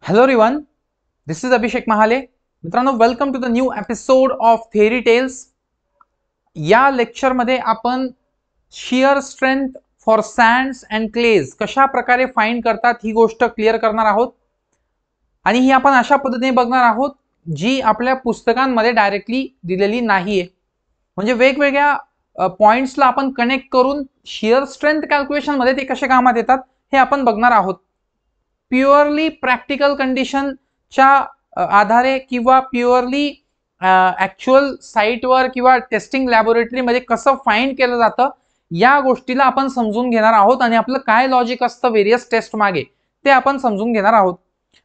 Hello everyone, this is Abhishek Mahale. मित्रांनो, welcome to the new episode of theory tales. या lecture मध्ये आपण shear strength for sands and clays कशा प्रकारे find करतात ही गोष्ट क्लिअर करणार आहोत. आणि ही आपण अशा पद्धतीने बघणार आहोत जी आपल्या पुस्तकांमध्ये डायरेक्टली दिलेली नाहीये. म्हणजे वेगवेगळ्या पॉइंट्सला आपण कनेक्ट करून शियर स्ट्रेंथ कॅल्क्युलेशन मध्ये ते कसे कामात येतात हे आपण बघणार आहोत. प्युअरली प्रॅक्टिकल कंडिशनच्या आधारे किंवा प्युअरली ॲक्च्युअल साईटवर किंवा टेस्टिंग लॅबोरेटरीमध्ये कसं फाइंड केलं जातं या गोष्टीला आपण समजून घेणार आहोत आणि आपलं काय लॉजिक असतं व्हेरियस टेस्ट मागे ते आपण समजून घेणार आहोत.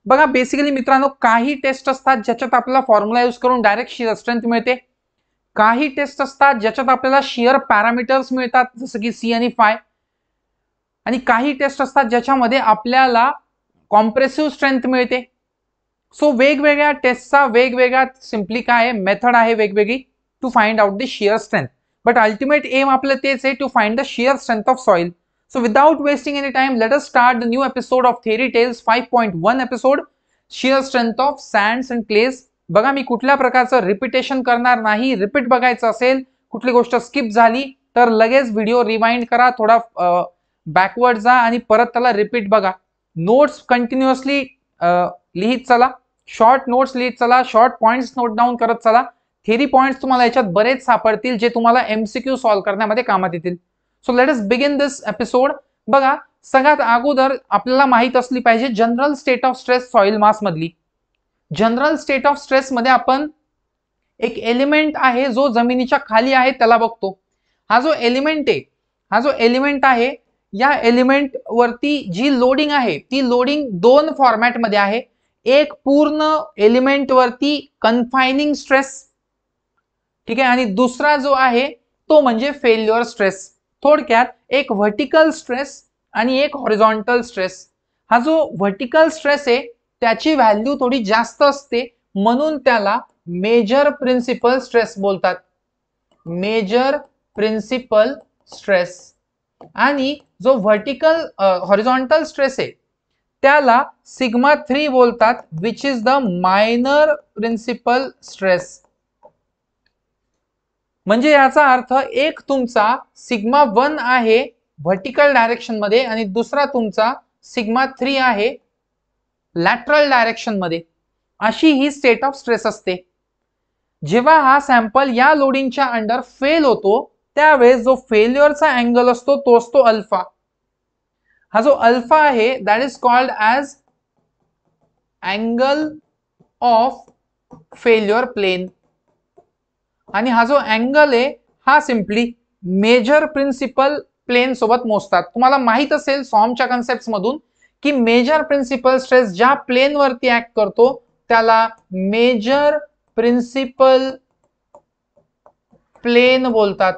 बघा, बेसिकली मित्रांनो, काही टेस्ट असतात ज्याच्यात आपल्याला फॉर्म्युला यूज करून डायरेक्ट शियर स्ट्रेंथ मिळते. काही टेस्ट असतात ज्याच्यात आपल्याला शियर पॅरामीटर्स मिळतात जसं की सी आणि फाय. आणि काही टेस्ट असतात ज्याच्यामध्ये आपल्याला कॉम्प्रेसिव्ह स्ट्रेंथ मिळते. सो वेगवेगळ्या टेस्टचा वेगवेगळा सिम्पली काय मेथड आहे वेगवेगळी to find out the shear strength. But ultimate aim आपलं तेच आहे, to find the shear strength of soil. So without wasting any time, let us start the new episode of theory tales 5.1 episode, shear strength of sands and clays. बघा, मी कुठल्या प्रकारचं repetition करणार नाही. Repeat बघायचं असेल, कुठली गोष्ट स्किप झाली तर लगेच व्हिडिओ रिवाइंड करा, थोडा बॅकवर्ड जा आणि परत त्याला रिपीट बघा. नोट्स कंटिन्युअसली लिहित चला, शॉर्ट नोट्स लिहित चला, शॉर्ट पॉइंट्स नोट डाऊन करत चला. थेरी पॉइंट्स तुम्हाला याच्यात बरेच सापडतील जे तुम्हाला एमसीक्यू सॉल्व्ह करण्यामध्ये कामात येतील. So let us begin this episode. बघा, सगळ्यात अगोदर आपल्याला माहित असली पाहिजे general state of stress soil mass मधली. जनरल स्टेट ऑफ स्ट्रेस मध्ये आपण एक एलिमेंट आहे जो जमिनीच्या खाली आहे त्याला बघतो. हा जो एलिमेंट आहे या एलिमेंट वरती जी लोडिंग आहे ती लोडिंग दोन फॉर्मॅट मध्ये आहे. एक पूर्ण एलिमेंट वरती कन्फाइनिंग स्ट्रेस, ठीक आहे, आणि दुसरा जो आहे तो म्हणजे फेल्युअर स्ट्रेस. थोडक्यात एक व्हर्टिकल स्ट्रेस आणि एक हॉरिझॉन्टल स्ट्रेस. हा जो व्हर्टिकल स्ट्रेस आहे त्याची व्हॅल्यू थोडी जास्त असते म्हणून त्याला मेजर प्रिन्सिपल स्ट्रेस बोलतात. Major principal stress. आणि जो व्हर्टिकल हॉरिझॉन्टल स्ट्रेस आहे त्याला सिग्मा 3 बोलतात, which is the minor principal stress. म्हणजे याचा अर्थ एक तुमचा सिग्मा 1 आहे व्हर्टिकल डायरेक्शन मध्ये आणि दुसरा तुमचा सिग्मा 3 आहे लॅटरल डायरेक्शन मध्ये. अशी ही स्टेट ऑफ स्ट्रेस असते. जेव्हा हा सॅम्पल या लोडिंगच्या अंडर फेल होतो त्यावेळेस जो फेल्युअरचा अँगल असतो तो असतो अल्फा. हा जो अल्फा आहे that is called as angle of failure plane. आणि हा जो अँगल आहे हा सिम्पली मेजर प्रिन्सिपल प्लेन सोबत मोजतात. तुम्हाला माहित असेल सॉमच्या कन्सेप्ट मधून की मेजर प्रिन्सिपल स्ट्रेस ज्या प्लेन वरती ऍक्ट करतो त्याला मेजर प्रिन्सिपल प्लेन बोलतात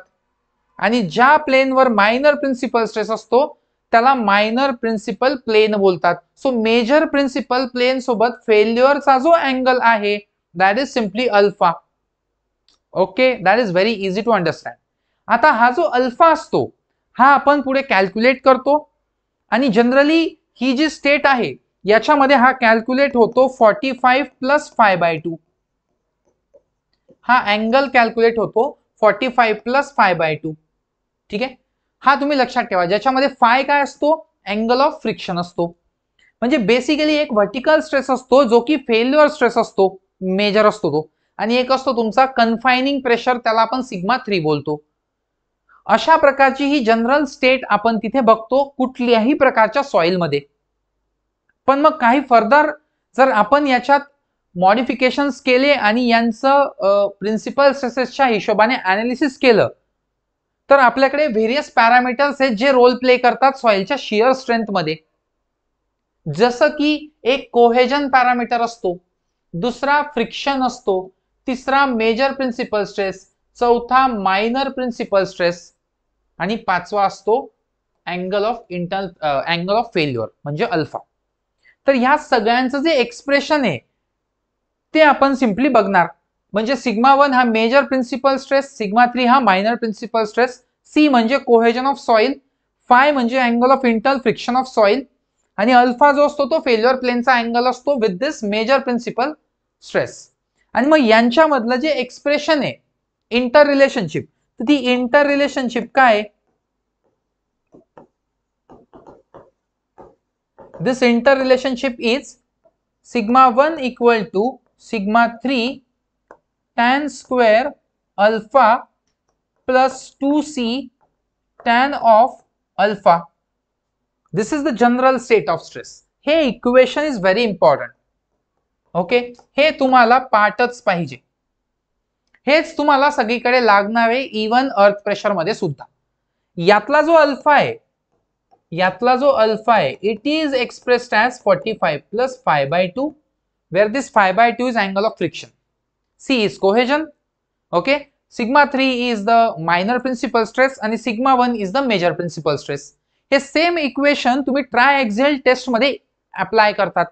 आणि ज्या प्लेनवर मायनर प्रिन्सिपल स्ट्रेस असतो त्याला मायनर प्रिन्सिपल प्लेन बोलतात. सो मेजर प्रिन्सिपल प्लेन सोबत फेल्युअरचा जो अँगल आहे that is simply alpha. Okay, that is very easy to understand. आता हा जो अल्फा असतो हा आपण पुढे कॅल्क्युलेट करतो आणि जनरली ही जी स्टेट आहे याच्यामध्ये हा कॅल्क्युलेट होतो 45 + π/2. हा अँगल कॅल्क्युलेट होतो 45 + π/2. ठीक आहे, हा तुम्ही लक्षात ठेवा. ज्याच्यामध्ये फाय काय असतो, अँगल ऑफ फ्रिक्शन असतो. म्हणजे बेसिकली एक व्हर्टिकल स्ट्रेस असतो जो की फेल्युअर स्ट्रेस असतो, मेजर असतो तो, आणि एक असतो तुमचा कन्फाइनिंग प्रेशर, त्याला आपण सिग्मा 3 बोलतो. अशा प्रकारची ही जनरल स्टेट आपण तिथे बघतो कुठल्याही प्रकारच्या सॉइल मध्ये. पण मग काही फर्दर जर आपण याच्यात मॉडिफिकेशन्स केले आणि यांचं प्रिन्सिपल स्ट्रेसेसच्या हिशोबाने अनालिसिस केलं तर आपल्याकडे व्हेरियस पॅरामीटर्स आहेत जे रोल प्ले करतात सॉइलच्या शियर स्ट्रेंथ मध्ये. जसं की एक कोहेजन पॅरामीटर असतो, दुसरा फ्रिक्शन असतो, तिसरा मेजर प्रिन्सिपल स्ट्रेस, चौथा मायनर प्रिन्सिपल स्ट्रेस आणि पाचवा असतो अँगल ऑफ फेल्युअर म्हणजे अल्फा. तर ह्या सगळ्यांचं जे एक्सप्रेशन आहे ते आपण सिम्पली बघणार. म्हणजे सिग्मा 1 हा मेजर प्रिन्सिपल स्ट्रेस, सिग्मा 3 हा मायनर प्रिन्सिपल स्ट्रेस, सी म्हणजे कोहेजन ऑफ सॉइल, फाय म्हणजे angle of internal friction of soil आणि अल्फा जो असतो तो फेल्युअर प्लेनचा अँगल असतो with this major principal stress. आणि मग यांच्यामधलं जे एक्सप्रेशन आहे इंटर रिलेशनशिप, तर ती इंटर रिलेशनशिप काय? This inter relationship is sigma 1 equal to sigma 3 tan square alpha plus 2c tan of alpha. This is the general state of stress. हे equation is very important. Okay, हे तुम्हाला पाठच पाहिजे. हेच तुम्हाला सगळीकडे लागणार आहे, इवन अर्थ प्रेशर मध्ये सुद्धा. यातला जो अल्फा आहे, it is expressed as 45 plus 5/2 where this 5/2 is angle of friction. C is cohesion. Okay, sigma 3 is the minor principal stress आणि sigma 1 is the major principal stress. हे same equation तुम्ही triaxial taste मध्ये apply करतात.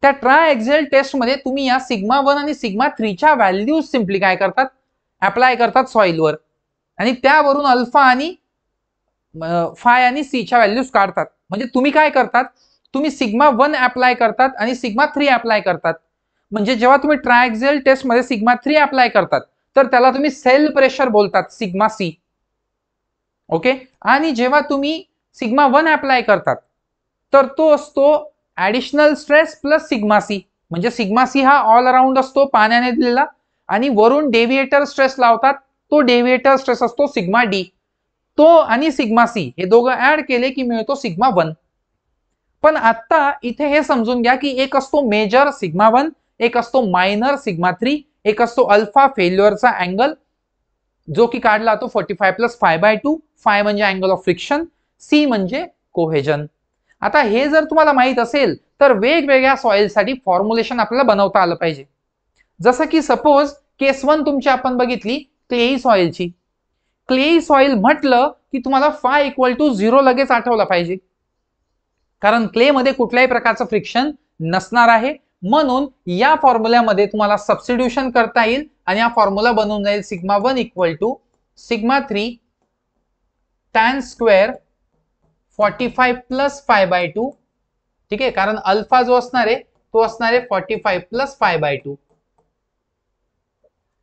त्या ट्रायएक्झियल taste मध्ये तुम्ही या sigma 1 आणि सिग्मा 3 च्या व्हॅल्यूज सिम्पली काय करतात, अप्लाय करतात सॉइलवर, आणि त्यावरून अल्फा आणि फाय आणि सी च्या व्हॅल्यूज काढतात. म्हणजे तुम्ही काय करतात, तुम्ही सिग्मा 1 अप्लाय करतात आणि सिग्मा 3 अप्लाय करतात. म्हणजे जेव्हा तुम्ही ट्रायएक्झियल टेस्ट मध्ये सिग्मा 3 अप्लाय करतात तर त्याला तुम्ही सेल प्रेशर बोलतात, सिग्मा सी. ओके, आणि जेव्हा तुम्ही सिग्मा 1 अप्लाय करतात तर तो असतो additional stress plus sigma C. म्हणजे सिग्मा सी हा ऑल अराउंड असतो पाण्याने दिलेला, आणि वरून डेव्हिएटर स्ट्रेस लावतात, तो डेव्हिएटर स्ट्रेस असतो सिग्मा डी. तो आणि सिग्मा सी हे दोघं ऍड केले की मिळतो सिग्मा 1. पण आता इथे हे समजून घ्या की एक असतो मेजर सिग्मा 1, एक असतो मायनर सिग्मा 3, एक असतो अल्फा फेल्युअरचा अँगल जो की काढला तो 45 प्लस 5/2. 5 म्हणजे अँगल ऑफ फ्रिक्शन, सी म्हणजे कोहेजन. आता हे जर तुम्हाला माहित असेल तर वेगवेगळ्या सॉइलसाठी फॉर्म्युलेशन आपल्याला बनवता आलं पाहिजे. जसं की सपोज केस 1 तुमची आपण बघितली क्लेई सॉइलची. क्लेई सॉइल म्हटलं की तुम्हाला फाय इक्वल टू 0 लगेच आठवला पाहिजे, कारण क्ले मध्ये कुठल्याही प्रकारचं फ्रिक्शन नसणार आहे. म्हणून या फॉर्म्युल्यामध्ये तुम्हाला सबस्टिट्यूशन करता येईल आणि हा फॉर्म्युला बनवून जाईल sigma 1 equal to sigma 3 tan square 45 plus 5/2. ठीक आहे, कारण अल्फा जो असणार आहे तो असणार आहे 45 प्लस 5/2.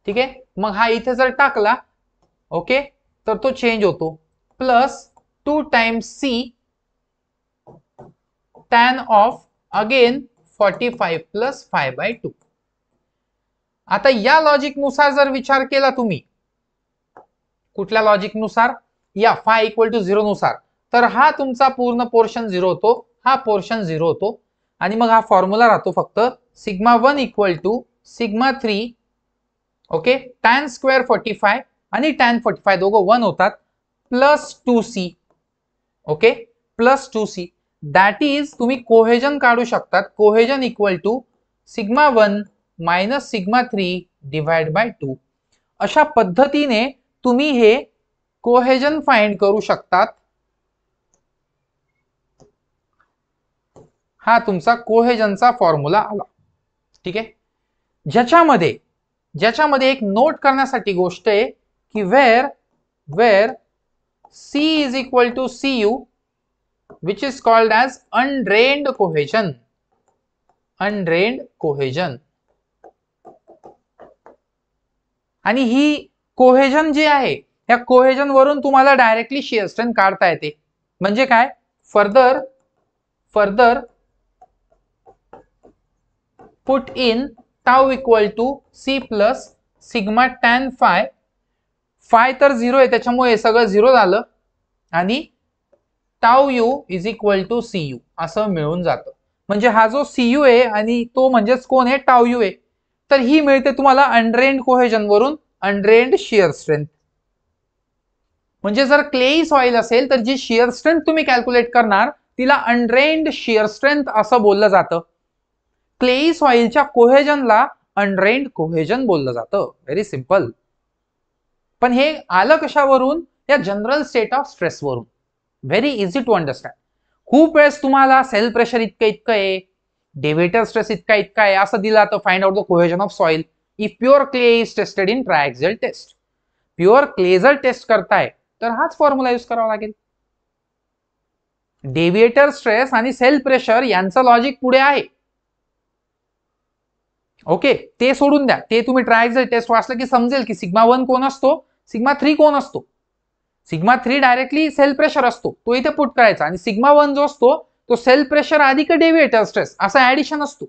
ठीक आहे, मग हा इथे जर टाकला ओके तर तो चेंज होतो plus 2 times c tan of again 45 plus 5/2. आता या लॉजिक नुसार जर विचार केला तुम्ही, कुठल्या लॉजिक नुसार, या फाय इक्वल टू 0 नुसार, तर हा तुमचा पूर्ण पोर्शन 0 होतो, हा पोर्शन 0 होतो, आणि मग हा फॉर्म्युला राहतो फक्त sigma 1 equal to sigma 3 okay tan square 45 आणि tan 45 दोघं 1 होतात plus 2c. Okay, plus 2c. That is तुम्ही कोहेजन काढू शकतात. Cohesion equal to sigma 1 minus sigma 3 divide by 2. अशा पद्धतीने तुम्ही हे कोहेजन फाइंड करू शकतात. हा तुमचा कोहेजनचा फॉर्म्युला आला. ठीक आहे, ज्याच्यामध्ये एक नोट करण्यासाठी गोष्ट आहे की wear C is equal to Cu which is called as undrained cohesion. Undrained cohesion. आणि ही कोहेजन जी आहे या कोहेजन वरून तुम्हाला डायरेक्टली शियर स्ट्रेंथ काढता येते. म्हणजे काय, further put in tau equal to C plus sigma tan phi. Phi तर 0 आहे त्याच्यामुळे सगळं 0 झालं, आणि tau u is equal to CU असं मिळून जातं. म्हणजे हा जो CU आहे आणि तो म्हणजेच कोण आहे, टाउ यू आहे. तर ही मिळते तुम्हाला अनड्रेन्ड कोहेजन वरून अनड्रेन्ड शियर स्ट्रेंथ. म्हणजे जर क्लेई सॉइल असेल तर जी शियर स्ट्रेंथ तुम्ही कॅल्क्युलेट करणार तिला अनड्रेन्ड शियर स्ट्रेंथ असं बोललं जातं. क्लेई सॉइलच्या कोहेजनला अनड्रेन्ड कोहेजन बोललं जातं. Very simple. पण हे आलं कशावरून, या जनरल स्टेट ऑफ स्ट्रेस वरून. Very easy to understand. खूप वेळेस तुम्हाला सेल प्रेशर इतकं आहे, डेव्हिएटर स्ट्रेस इतका आहे असं दिला तर find out the cohesion of soil if pure clay is tested in triaxial test. Pure clay जर टेस्ट करताय तर हाच फॉर्म्युला यूज करावा लागेल. डेव्हिएटर स्ट्रेस आणि सेल्फ प्रेशर यांचं लॉजिक पुढे आहे. ओके, ते सोडून द्या, ते तुम्ही ट्रायझल टेस्ट वाचलं की समजेल की सिग्मा 1 कोण असतो, सिग्मा 3 कोण असतो. सिग्मा 3 डायरेक्टली सेल्फ प्रेशर असतो, तो इथे पुट करायचा, आणि सिग्मा 1 जो असतो तो सेल्फ प्रेशर अधिक डेव्हिएटर स्ट्रेस असं ऍडिशन असतो.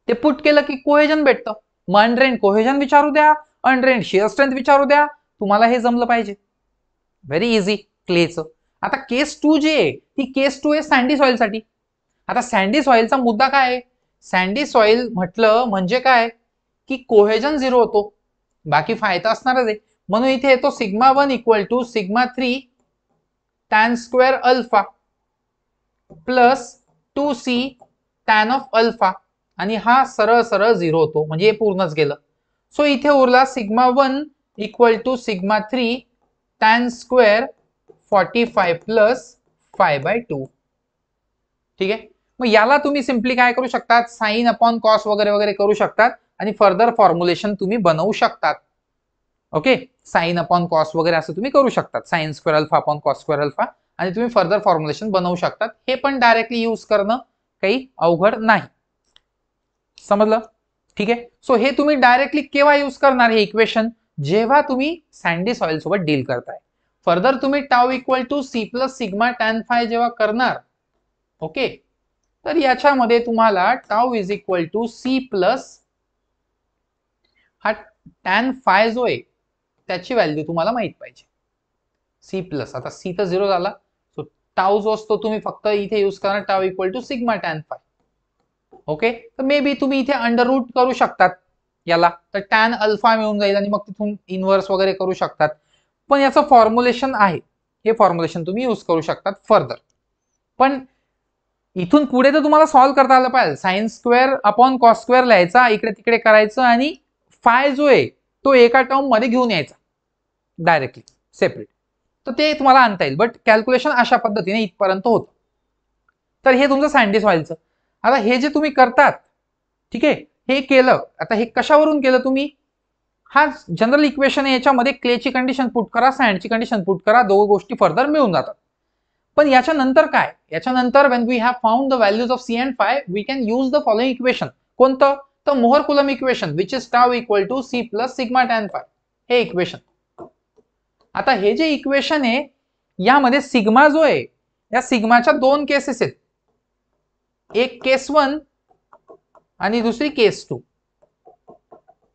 ते पुट केलं की कोहेजन भेटतं. मग अनड्रेन्ड कोहेजन विचारू द्या, अनड्रेन्ड शियर स्ट्रेंथ विचारू द्या, तुम्हाला हे जमलं पाहिजे. व्हेरी इझी क्लेचं. आता केस 2 जी आहे ती केस 2 आहे सँडी सॉइल साठी. आता सँडी सॉइलचा मुद्दा काय आहे, सँडी सॉइल म्हटलं म्हणजे काय की कोहेजन 0 होतो, बाकी फायदा असणारच आहे. म्हणून इथे येतो sigma 1 equal to sigma 3 tan square alpha plus 2c tan of alpha, आणि हा सरळ सरळ 0 होतो, म्हणजे हे पूर्णच गेलं. सो इथे उरला sigma 1 equal to sigma 3 tan square 45 plus 5/2. ठीक आहे. मग याला तुम्ही सिम्पली काय करू शकतात, साइन अपॉन कॉस वगैरे वगैरे करू शकतात आणि फर्दर फॉर्म्युलेशन तुम्ही बनवू शकतात. ओके, साइन अपॉन कॉस वगैरे असं तुम्ही करू शकतात, sine square alpha upon cos square alpha, आणि तुम्ही फर्दर फॉर्म्युलेशन बनवू शकतात. हे पण डायरेक्टली यूज करणं काही अवघड नाही. समजलं? ठीक आहे. सो हे तुम्ही डायरेक्टली केव्हा यूज करणार हे इक्वेशन, जेव्हा तुम्ही सँडी सॉइल सोबत डील करताय. फर्दर तुम्ही tau equal to C plus sigma tan phi जेव्हा करणार, ओके, तर याच्यामध्ये तुम्हाला tau is equal to C plus हा टॅन फाय जो आहे त्याची व्हॅल्यू तुम्हाला माहित पाहिजे. सी प्लस, आता सी तर 0 झाला, सो टाउ जो असतो तुम्ही फक्त इथे यूज करणार tau equal to sigma tan phi. Okay, तर मे बी तुम्ही इथे अंडर रूट करू शकतात याला, तर टॅन अल्फा मिळून जाईल आणि मग तिथून इनवर्स वगैरे करू शकतात. पण याचं फॉर्म्युलेशन आहे, हे फॉर्म्युलेशन तुम्ही यूज करू शकतात फर्दर. पण इथून पुढे तर तुम्हाला सॉल्व्ह करता आलं पाहिजे. Sine square upon cos square लिहायचा, इकडे तिकडे करायचं, आणि फाय जो आहे तो एका टर्म मध्ये घेऊन यायचा डायरेक्टली सेपरेट, तर ते तुम्हाला आणता येईल. बट कॅल्क्युलेशन अशा पद्धतीने इथपर्यंत होतं. तर हे तुमचं सँडी सॉइलचं. आता हे जे तुम्ही करतात, ठीक आहे, हे केलं. आता हे कशावरून केलं तुम्ही, हा जनरल इक्वेशन आहे, याच्यामध्ये क्लेची कंडिशन पुट करा, सँडची कंडिशन पुट करा, दोन गोष्टी फर्दर मिळून जातात. पण याच्यानंतर काय, याच्यानंतर when we have found the values of c and phi we can use the following equation. कोणतं, तर Mohr Coulomb equation, which is tau equal to C plus sigma tan phi, हे इक्वेशन. आता हे जे इक्वेशन आहे यामध्ये sigma जो आहे, या सिग्माच्या दोन केसेस आहेत, एक केस 1 आणि दुसरी केस 2.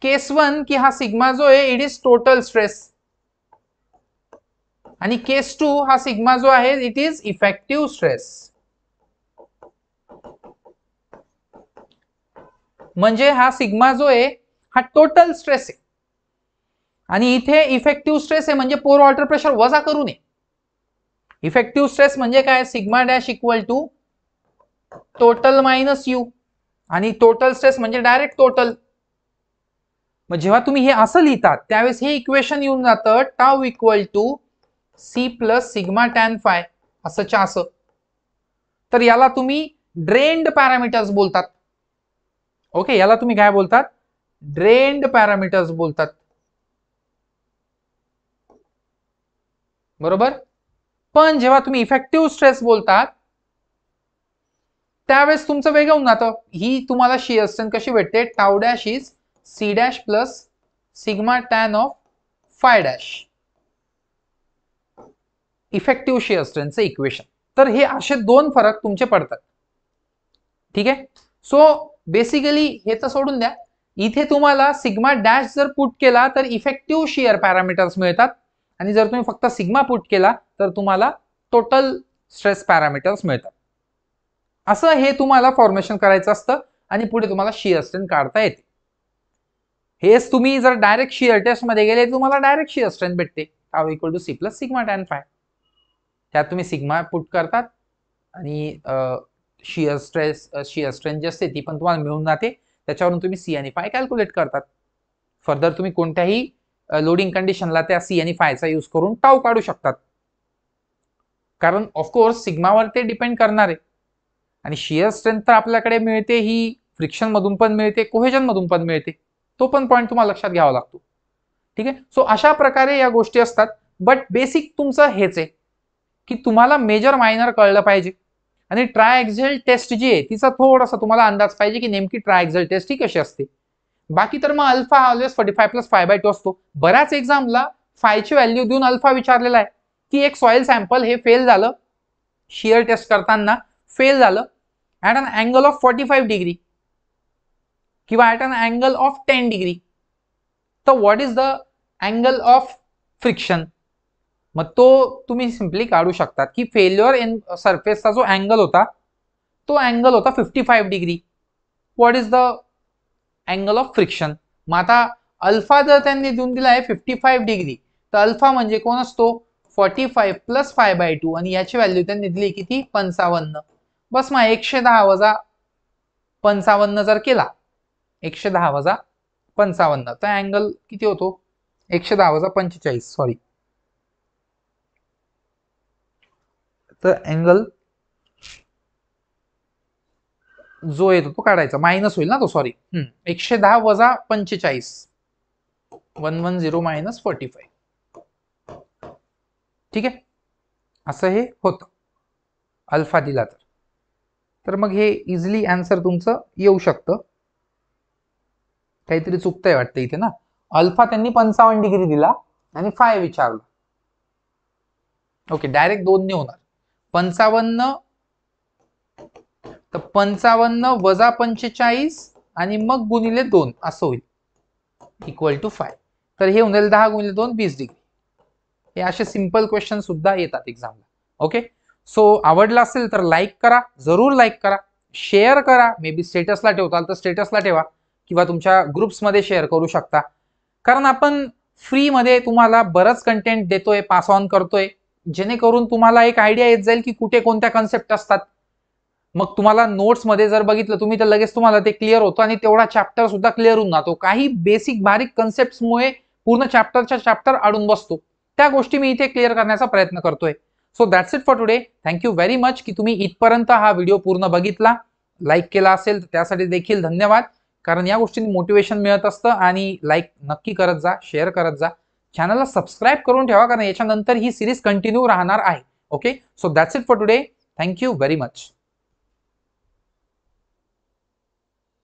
केस 1 की हा सिग्मा जो आहे इट इज टोटल स्ट्रेस, आणि केस 2 हा सिग्मा जो आहे इट इज इफेक्टिव्ह स्ट्रेस. म्हणजे हा सिग्मा जो आहे हा टोटल स्ट्रेस आहे, आणि इथे इफेक्टिव्ह स्ट्रेस आहे म्हणजे पोर वॉटर प्रेशर वजा करू नये. इफेक्टिव्ह स्ट्रेस म्हणजे काय, sigma dash equal to total minus u, आणि टोटल स्ट्रेस म्हणजे डायरेक्ट टोटल. मग जेव्हा तुम्ही हे असं लिहितात त्यावेळेस हे इक्वेशन येऊन जातं tau equal to C plus sigma tan phi असंच्या असं. तर याला तुम्ही ड्रेन्ड पॅरामीटर्स बोलतात. ओके, याला तुम्ही काय बोलतात, ड्रेन्ड पॅरामीटर्स बोलतात, बरोबर. पण जेव्हा तुम्ही इफेक्टिव्ह स्ट्रेस बोलतात त्यावेळेस तुमचं वेगळं होऊन जातं. ही तुम्हाला शियर स्ट्रेंथ कशी भेटते, tau dash is C dash plus sigma tan of phi dash, effective shear स्ट्रेंथचं इक्वेशन. तर हे असे दोन फरक तुमचे पडतात. ठीक आहे. सो बेसिकली हे तर सोडून द्या, इथे तुम्हाला सिग्मा डॅश जर पुट केला तर इफेक्टिव्ह शियर पॅरामीटर्स मिळतात, आणि जर तुम्ही फक्त सिग्मा पुट केला तर तुम्हाला टोटल स्ट्रेस पॅरामीटर्स मिळतात. असं हे तुम्हाला फॉर्मेशन करायचं असतं, आणि पुढे तुम्हाला शियर स्ट्रेंथ काढता येते. हेच तुम्ही जर डायरेक्ट शियर टेस्ट मध्ये गेले तुम्हाला डायरेक्ट शियर स्ट्रेंथ भेटते, tau equal to C plus sigma tan phi. त्यात तुम्ही सिग्मा पुट करतात आणि शियर स्ट्रेंथ जी असते ती पण तुम्हाला मिळून जाते. त्याच्यावरून तुम्ही सी आणि फाय कॅल्क्युलेट करतात. फर्दर तुम्ही कोणत्याही लोडिंग कंडिशनला त्या सी आणि फायचा यूज करून टाउ काढू शकतात, कारण ऑफकोर्स सिग्मावर ते डिपेंड करणार आहे. आणि शियर स्ट्रेंथ तर आपल्याकडे मिळते ही फ्रिक्शन मधून पण मिळते, कोहेजन मधून पण मिळते, तो पण पॉईंट तुम्हाला लक्षात घ्यावा लागतो. ठीक आहे. सो अशा प्रकारे या गोष्टी असतात, बट बेसिक तुमचं हेच आहे. की तुम्हाला मेजर मायनर कळलं पाहिजे आणि ट्रायएक्झेल टेस्ट जी आहे तिचा थोडासा तुम्हाला अंदाज पाहिजे की नेमकी ट्रायएक्झेल टेस्ट ही कशी असते. बाकी तर मग अल्फा ऑलवेज 45 प्लस 5/2 असतो. बऱ्याच एक्झामला फायची व्हॅल्यू देऊन अल्फा विचारलेला आहे की एक सॉइल सॅम्पल हे फेल झालं, शियर टेस्ट करताना फेल झालं at an angle of 45 degree किंवा at an angle of 10 degree. तर what is the angle of friction. मग तो तुम्ही सिम्पली काढू शकतात की फेल्युअर इन सरफेसचा जो अँगल होता तो अँगल होता 55 degree. What is the angle of friction. मग आता अल्फा जर त्यांनी देऊन दिला आहे 55 डिग्री तर अल्फा म्हणजे कोण असतो 45 प्लस 5/2 आणि याची व्हॅल्यू त्यांनी दिली किती 55. बस मग 110 वजा 55 जर केला 110 वजा 55 तर अँगल किती होतो 110 वजा 45 सॉरी. तर अँगल जो येतो तो काढायचा मायनस होईल ना तो सॉरी 110 वजा 45 110 मायनस 45. ठीक आहे असं हे होतं अल्फा दिला तर मग हे इझिली आन्सर तुमचं येऊ शकतं. काहीतरी चुकतंय वाटतं इथे ना. अल्फा त्यांनी 55 डिग्री दिला आणि फाय विचारलं. ओके डायरेक्ट 2 ने होणार 55 तर 55 वजा 45 आणि मग गुणिले 2 असं होईल इक्वल टू 5. तर हे होईल 10 गुणिले 2 20 डिग्री. हे असे सिंपल क्वेश्चन सुद्धा येतात एक्झामला. ओके सो आवडला असेल तर लाईक करा, जरूर लाईक करा, शेअर करा. मे बी स्टेटसला ठेवताल तर स्टेटसला ठेवा किंवा तुमच्या ग्रुप्समध्ये शेअर करू शकता. कारण आपण फ्रीमध्ये तुम्हाला बरंच कंटेंट देतोय, पास ऑन करतोय, जेणेकरून तुम्हाला एक आयडिया येत जाईल की कुठे कोणत्या कन्सेप्ट असतात. मग तुम्हाला नोट्समध्ये जर बघितलं तुम्ही तर लगेच तुम्हाला ते क्लिअर होतं आणि तेवढा चॅप्टर सुद्धा क्लिअर होऊन जातो. काही बेसिक बारीक कन्सेप्टमुळे पूर्ण चॅप्टर अडून बसतो. त्या गोष्टी मी इथे क्लिअर करण्याचा प्रयत्न करतोय. So that's it for today. Thank you very much की तुम्ही इथपर्यंत हा व्हिडिओ पूर्ण बघितला, लाईक केला असेल तर त्यासाठी देखील धन्यवाद. कारण या गोष्टींनी मोटिवेशन मिळत असतं. आणि लाईक नक्की करत जा, शेअर करत जा, चॅनलला सबस्क्राईब करून ठेवा कारण याच्यानंतर ही सिरीज कंटिन्यू राहणार आहे. Okay so that's it for today. Thank you very much.